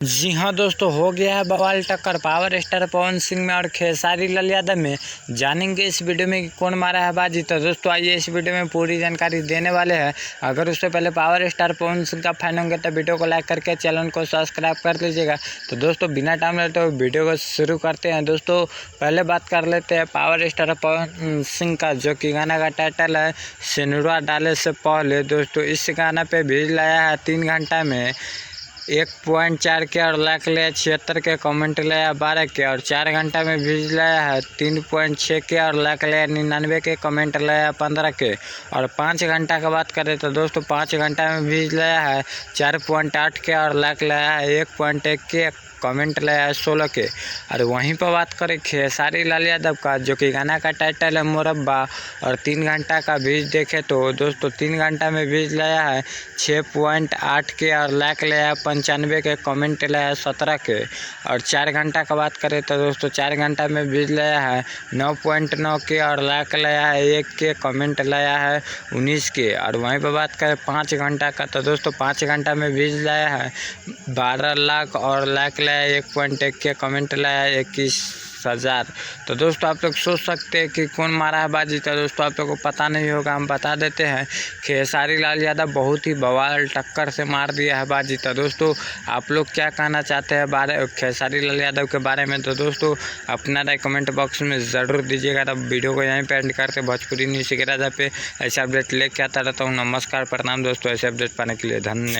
जी हाँ दोस्तों, हो गया है बवाल टक्कर पावर स्टार पवन सिंह में और खेसारी लाल यादव में। जानेंगे इस वीडियो में कि कौन मारा है बाजी। तो दोस्तों आइए इस वीडियो में पूरी जानकारी देने वाले हैं। अगर उससे पहले पावर स्टार पवन सिंह का फैन होंगे तो वीडियो को लाइक करके चैनल को सब्सक्राइब कर लीजिएगा। तो दोस्तों बिना टाइम लेते हुए वीडियो को शुरू करते हैं। दोस्तों पहले बात कर लेते हैं पावर स्टार पवन सिंह का, जो कि गाना का टाइटल है सिनुरा डाले से पहले। दोस्तों इस गाना पे व्यूज लाया है 3 घंटा में 1.4 के और लाइक लिया 76 के, कमेंट लिया 12 के, और 4 घंटा में व्यूज लाया है 3.6 के और लाइक लिया 99 के, कमेंट लिया 15 के। और 5 घंटा का बात करें तो दोस्तों 5 घंटा में व्यूज लाया है 4.8 के और लाइक लिया है 1.1 के, कमेंट लाया है 16 के। और वहीं पर बात करें खेसारी लाल यादव का, जो कि गाना का टाइटल है मुरब्बा, और 3 घंटा का व्यूज देखे तो दोस्तों 3 घंटा में व्यूज लाया है 6.8 के और लाइक लिया है 95 के, कमेंट लाया है 17 के। और 4 घंटा का बात करें तो दोस्तों 4 घंटा में व्यूज लाया है 9.9 के और लाइक लाया है 1 के, कमेंट लाया है 19 के। और वहीं पर बात करें 5 घंटा का तो दोस्तों 5 घंटा में व्यूज लाया है 12 लाख और लाइक लाया 1.1 के, कमेंट लाया 21,000। तो दोस्तों आप लोग सोच सकते हैं कि कौन मारा है बाजी। तो दोस्तों आप लोग को पता नहीं होगा, हम बता देते हैं। खेसारी लाल यादव बहुत ही बवाल टक्कर से मार दिया है बाजी। तो दोस्तों आप लोग क्या कहना चाहते हैं खेसारी लाल यादव के बारे में, तो दोस्तों अपना राय कमेंट बॉक्स में ज़रूर दीजिएगा। तब वीडियो को यहीं पे एंड करते भोजपुरी न्यूज़ के राजा पे ऐसे अपडेट लेके आता रहता हूँ। नमस्कार, प्रणाम दोस्तों। ऐसे अपडेट पाने के लिए धन्यवाद।